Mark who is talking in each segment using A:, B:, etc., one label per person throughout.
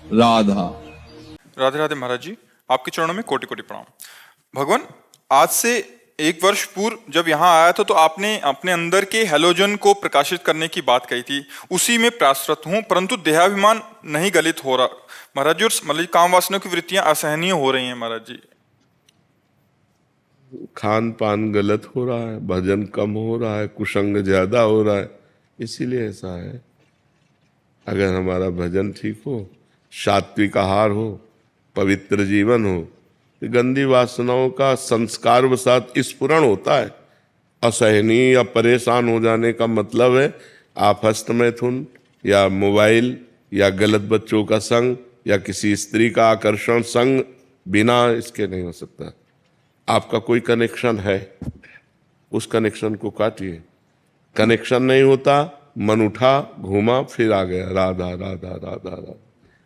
A: राधा।
B: राधे राधे महाराज जी, आपके चरणों में कोटि कोटि प्रणाम। भगवान, आज से 1 वर्ष पूर्व जब यहाँ आया था तो आपने अपने अंदर के हैलोजन को प्रकाशित करने की बात कही थी, उसी में प्रयासरत हूँ, परंतु देहाभिमान नहीं गलित हो रहा महाराज जी, और मतलब काम वासना की वृत्तियां असहनीय हो रही हैं महाराज जी।
C: खान पान गलत हो रहा है, भजन कम हो रहा है, कुसंग ज्यादा हो रहा है, इसीलिए ऐसा है। अगर हमारा भजन ठीक हो, सात्विक आहार हो, पवित्र जीवन हो, तो गंदी वासनाओं का संस्कार वसात स्फुरण होता है। असहनीय या परेशान हो जाने का मतलब है आप हस्तमैथुन या मोबाइल या गलत बच्चों का संग या किसी स्त्री का आकर्षण संग बिना इसके नहीं हो सकता। आपका कोई कनेक्शन है, उस कनेक्शन को काटिए। कनेक्शन नहीं होता, मन उठा, घूमा, फिर आ गया राधा राधा राधा राधा।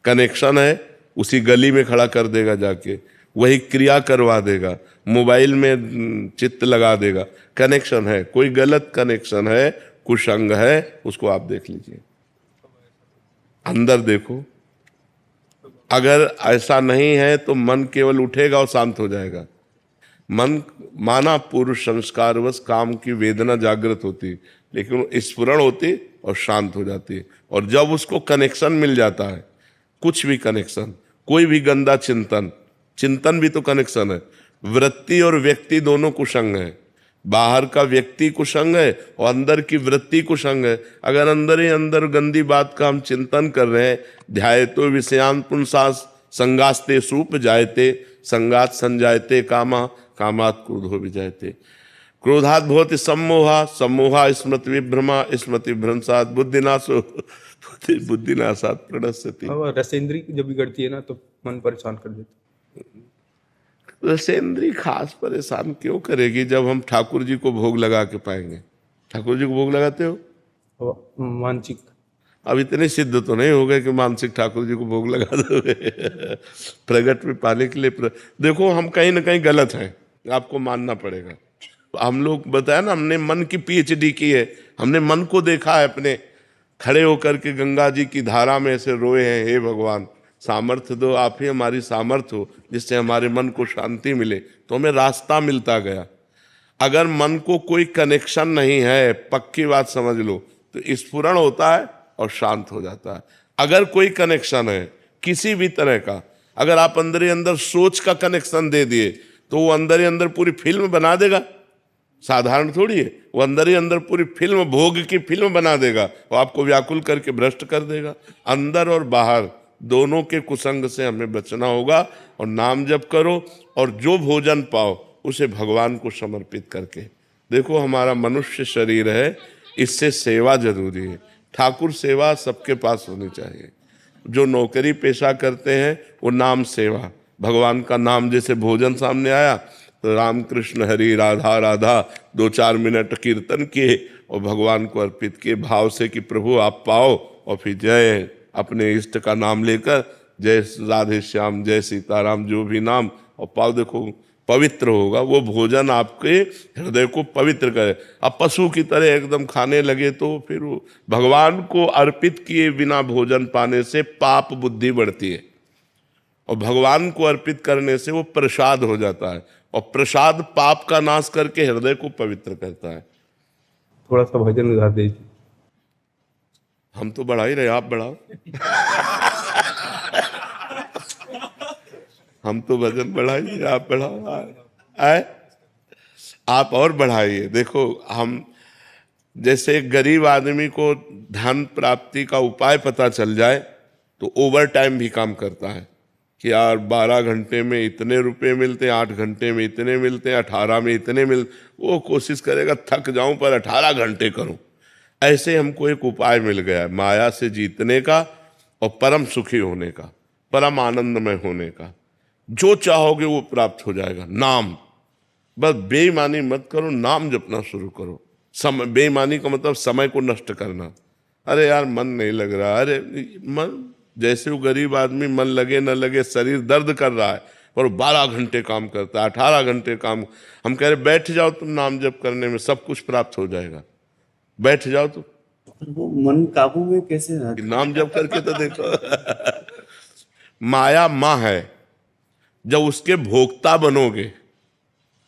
C: कनेक्शन है, उसी गली में खड़ा कर देगा, जाके वही क्रिया करवा देगा, मोबाइल में चित्त लगा देगा। कनेक्शन है, कोई गलत कनेक्शन है, कुसंग है, उसको आप देख लीजिए, अंदर देखो। अगर ऐसा नहीं है तो मन केवल उठेगा और शांत हो जाएगा। मन माना पुरुष संस्कारवश काम की वेदना जागृत होती, लेकिन स्फुरण होती और शांत हो जाती। और जब उसको कनेक्शन मिल जाता है, कुछ भी कनेक्शन, कोई भी गंदा चिंतन, चिंतन भी तो कनेक्शन है। वृत्ति और व्यक्ति दोनों कुसंग है। बाहर का व्यक्ति कुसंग है और अंदर की वृत्ति कुसंग है। अगर अंदर ही अंदर गंदी बात का हम चिंतन कर रहे हैं, ध्यायतो विषयान पुंसास संगास्ते सूप जायते संगात संजायते कामा कामात क्रोधो विजायते। क्रोधात भवति सम्मोहा सम्मोहा स्मृति विभ्रमा स्मृति भ्रंशात बुद्धिनाशो बुद्धिनाशात प्रणश्यति।
D: रसेंद्री जब बिगड़ती है ना तो मन परेशान कर देती।
C: रसेंद्री खास परेशान क्यों करेगी जब हम ठाकुर जी को भोग लगा के पाएंगे। ठाकुर जी को भोग लगाते हो?
D: मानसिक
C: अब इतने सिद्ध तो नहीं हो गए कि मानसिक ठाकुर जी को भोग लगा दोगे। प्रगट में पाने के लिए देखो, हम कहीं ना कहीं गलत हैं, आपको मानना पड़ेगा। हम लोग बताया ना, हमने मन की पीएचडी की है, हमने मन को देखा है, अपने खड़े होकर के गंगा जी की धारा में ऐसे रोए हैं, हे भगवान सामर्थ्य दो, आप ही हमारी सामर्थ्य हो, जिससे हमारे मन को शांति मिले। तो हमें रास्ता मिलता गया। अगर मन को कोई कनेक्शन नहीं है, पक्की बात समझ लो, तो स्फुरण होता है और शांत हो जाता है। अगर कोई कनेक्शन है किसी भी तरह का, अगर आप अंदर ही अंदर सोच का कनेक्शन दे दिए तो वो अंदर ही अंदर पूरी फिल्म बना देगा। साधारण थोड़ी है, वो अंदर ही अंदर पूरी फिल्म, भोग की फिल्म बना देगा, वो आपको व्याकुल करके भ्रष्ट कर देगा। अंदर और बाहर दोनों के कुसंग से हमें बचना होगा। और नाम जप करो और जो भोजन पाओ उसे भगवान को समर्पित करके देखो। हमारा मनुष्य शरीर है, इससे सेवा जरूरी है। ठाकुर सेवा सबके पास होनी चाहिए। जो नौकरी पेशा करते हैं वो नाम सेवा, भगवान का नाम, जैसे भोजन सामने आया तो राम कृष्ण हरि राधा राधा 2-4 मिनट कीर्तन किए और भगवान को अर्पित किए भाव से कि प्रभु आप पाओ, और फिर जय अपने इष्ट का नाम लेकर, जय राधे श्याम, जय सीताराम, जो भी नाम, और पाओ। देखो पवित्र होगा वो भोजन, आपके हृदय को पवित्र करे। अब पशु की तरह एकदम खाने लगे तो फिर वो भगवान को अर्पित किए बिना भोजन पाने से पाप बुद्धि बढ़ती है, और भगवान को अर्पित करने से वो प्रसाद हो जाता है, और प्रसाद पाप का नाश करके हृदय को पवित्र करता है।
D: थोड़ा सा भजन उधार दीजिए।
C: हम तो बढ़ा ही रहे, आप बढ़ाओ। हम तो भजन बढ़ाइए, आप बढ़ाओ। आए आप और बढ़ाइए। देखो, हम जैसे गरीब आदमी को धन प्राप्ति का उपाय पता चल जाए तो ओवर टाइम भी काम करता है कि यार 12 घंटे में इतने रुपए मिलते हैं, 8 घंटे में इतने मिलते हैं, 18 में इतने वो कोशिश करेगा थक जाऊं पर 18 घंटे करूं। ऐसे हमको एक उपाय मिल गया है माया से जीतने का और परम सुखी होने का, परम आनंदमय होने का। जो चाहोगे वो प्राप्त हो जाएगा। नाम, बस बेईमानी मत करो, नाम जपना शुरू करो। समय, बेईमानी का मतलब समय को नष्ट करना। अरे यार मन नहीं लग रहा, अरे मन, जैसे वो गरीब आदमी मन लगे न लगे, शरीर दर्द कर रहा है और 12 घंटे काम करता है, 18 घंटे काम। हम कह रहे बैठ जाओ तुम नाम जप करने में, सब कुछ प्राप्त हो जाएगा। बैठ जाओ तुम।
E: वो मन काबू में कैसे रहा?
C: नाम जप करके तो देखो। माया माँ है, जब उसके भोक्ता बनोगे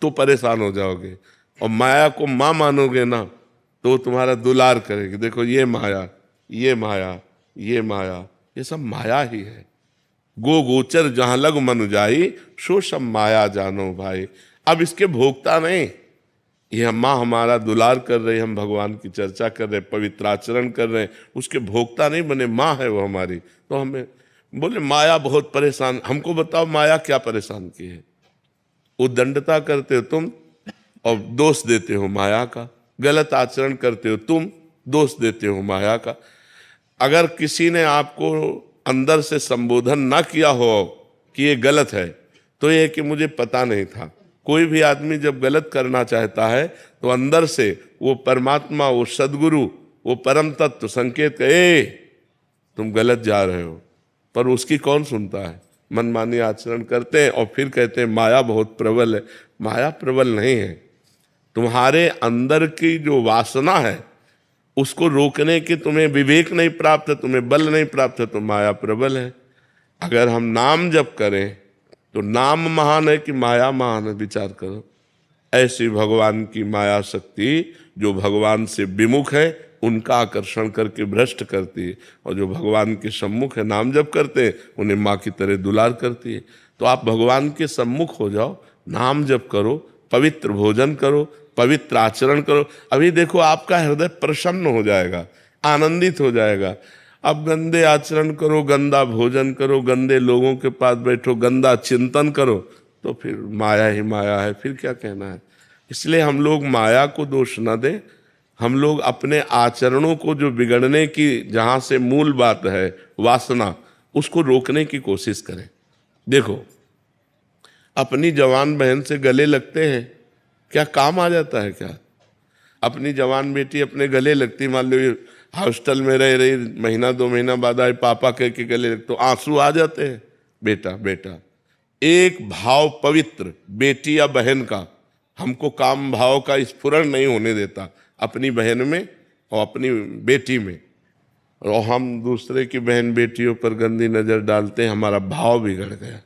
C: तो परेशान हो जाओगे, और माया को माँ मानोगे ना तो वो तुम्हारा दुलार करेगी। देखो ये माया, ये माया, ये माया, ये सब माया ही है। गो गोचर जहां लग मन जाई, सो सब माया जानो भाई। अब इसके भोक्ता नहीं, ये माँ हमारा दुलार कर रहे, हम भगवान की चर्चा कर रहे, पवित्र आचरण कर रहे हैं, उसके भोक्ता नहीं बने, माँ है वो हमारी। तो हमें बोले माया बहुत परेशान, हमको बताओ माया क्या परेशान की है? उद्दंडता करते हो तुम और दोष देते हो माया का, गलत आचरण करते हो तुम, दोष देते हो माया का। अगर किसी ने आपको अंदर से संबोधन ना किया हो कि ये गलत है, तो ये कि मुझे पता नहीं था। कोई भी आदमी जब गलत करना चाहता है तो अंदर से वो परमात्मा, वो सदगुरु, वो परम तत्व संकेत करे तुम गलत जा रहे हो, पर उसकी कौन सुनता है? मनमानी आचरण करते हैं और फिर कहते हैं माया बहुत प्रबल है। माया प्रबल नहीं है, तुम्हारे अंदर की जो वासना है उसको रोकने की तुम्हें विवेक नहीं प्राप्त है, तुम्हें बल नहीं प्राप्त है, तो माया प्रबल है। अगर हम नाम जप करें तो नाम महान है कि माया महान है? विचार करो। ऐसी भगवान की माया शक्ति जो भगवान से विमुख है उनका आकर्षण करके भ्रष्ट करती है, और जो भगवान के सम्मुख है नाम जप करते हैं उन्हें माँ की तरह दुलार करती है। तो आप भगवान के सम्मुख हो जाओ, नाम जप करो, पवित्र भोजन करो, पवित्र आचरण करो। अभी देखो आपका हृदय प्रसन्न हो जाएगा, आनंदित हो जाएगा। अब गंदे आचरण करो, गंदा भोजन करो, गंदे लोगों के पास बैठो, गंदा चिंतन करो, तो फिर माया ही माया है, फिर क्या कहना है। इसलिए हम लोग माया को दोष न दें, हम लोग अपने आचरणों को जो बिगड़ने की जहाँ से मूल बात है वासना, उसको रोकने की कोशिश करें। देखो अपनी जवान बहन से गले लगते हैं, क्या काम आ जाता है क्या? अपनी जवान बेटी अपने गले लगती, मान लो हॉस्टल में रह रही, महीना 2 महीना बाद आए पापा कह के गले लगते, तो आंसू आ जाते हैं। बेटा बेटा, एक भाव पवित्र बेटी या बहन का हमको काम भाव का स्फुरण नहीं होने देता अपनी बहन में और अपनी बेटी में, और हम दूसरे की बहन बेटियों पर गंदी नजर डालते हैं, हमारा भाव बिगड़ गया।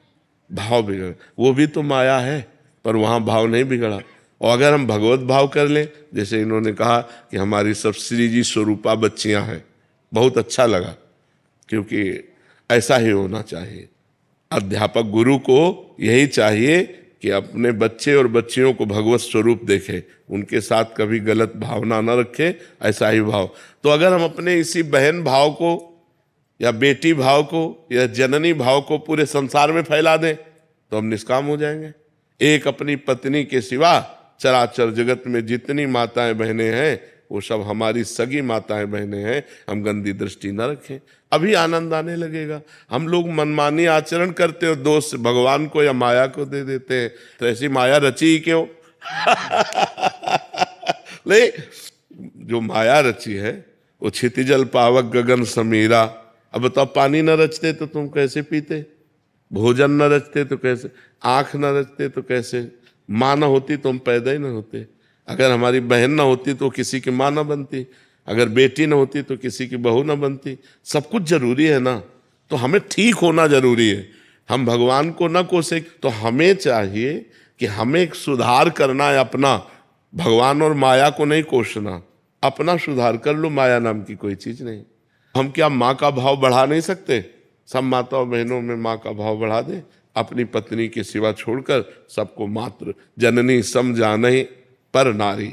C: भाव बिगड़, वो भी तो माया है, पर वहाँ भाव नहीं बिगड़ा। और अगर हम भगवत भाव कर लें, जैसे इन्होंने कहा कि हमारी सब श्री जी स्वरूपा बच्चियां हैं, बहुत अच्छा लगा, क्योंकि ऐसा ही होना चाहिए। अध्यापक गुरु को यही चाहिए कि अपने बच्चे और बच्चियों को भगवत स्वरूप देखे, उनके साथ कभी गलत भावना न रखे, ऐसा ही भाव। तो अगर हम अपने इसी बहन भाव को या बेटी भाव को या जननी भाव को पूरे संसार में फैला दें तो हम निष्काम हो जाएंगे। एक अपनी पत्नी के सिवा चराचर जगत में जितनी माताएं बहनें हैं वो सब हमारी सगी माताएं बहनें हैं, हम गंदी दृष्टि न रखें, अभी आनंद आने लगेगा। हम लोग मनमानी आचरण करते हो, दोष भगवान को या माया को दे देते हैं, तो ऐसी माया रची ही क्यों? नहीं, जो माया रची है वो क्षितिजल पावक गगन समीरा। अब बताओ, पानी न रचते तो तुम कैसे पीते? भोजन न रचते तो कैसे? आंख न रचते तो कैसे? माँ न होती तो हम पैदा ही न होते। अगर हमारी बहन न होती तो किसी की माँ न बनती, अगर बेटी न होती तो किसी की बहू न बनती। सब कुछ जरूरी है ना, तो हमें ठीक होना जरूरी है। हम भगवान को न कोसे, तो हमें चाहिए कि हमें एक सुधार करना है अपना, भगवान और माया को नहीं कोसना। अपना सुधार कर लो, माया नाम की कोई चीज नहीं। हम क्या माँ का भाव बढ़ा नहीं सकते? सब माताओं बहनों में माँ का भाव बढ़ा दे, अपनी पत्नी के सिवा छोड़कर सबको मात्र जननी सम जानहि पर नारी,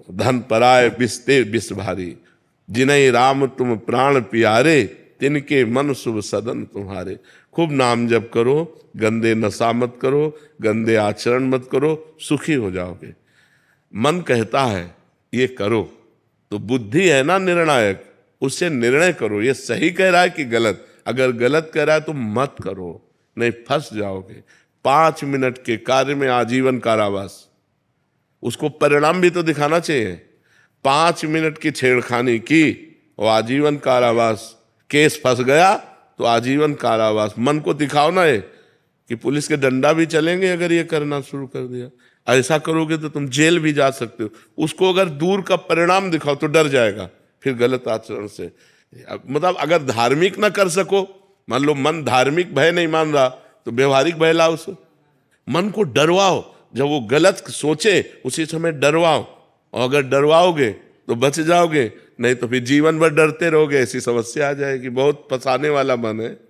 C: धन पराय बिस्ते बिस भारी, जिन्हें राम तुम प्राण प्यारे, तिनके मन शुभ सदन तुम्हारे। खूब नाम जप करो, गंदे नशा मत करो, गंदे आचरण मत करो, सुखी हो जाओगे। मन कहता है ये करो, तो बुद्धि है ना निर्णायक, उससे निर्णय करो, ये सही कह रहा है कि गलत। अगर गलत कह रहा है तो मत करो, नहीं फंस जाओगे। 5 मिनट के कार्य में आजीवन कारावास, उसको परिणाम भी तो दिखाना चाहिए। 5 मिनट की छेड़खानी की और आजीवन कारावास, केस फंस गया तो आजीवन कारावास। मन को दिखाओ ना ये कि पुलिस के डंडा भी चलेंगे अगर ये करना शुरू कर दिया। ऐसा करोगे तो तुम जेल भी जा सकते हो। उसको अगर दूर का परिणाम दिखाओ तो डर जाएगा फिर गलत आचरण से। मतलब अगर धार्मिक ना कर सको, मान लो मन धार्मिक भय नहीं मान रहा तो व्यवहारिक भय लाओ उसे। मन को डरवाओ, जब वो गलत सोचे उसी समय डरवाओ, और अगर डरवाओगे तो बच जाओगे, नहीं तो फिर जीवन भर डरते रहोगे, ऐसी समस्या आ जाएगी। बहुत फंसाने वाला मन है।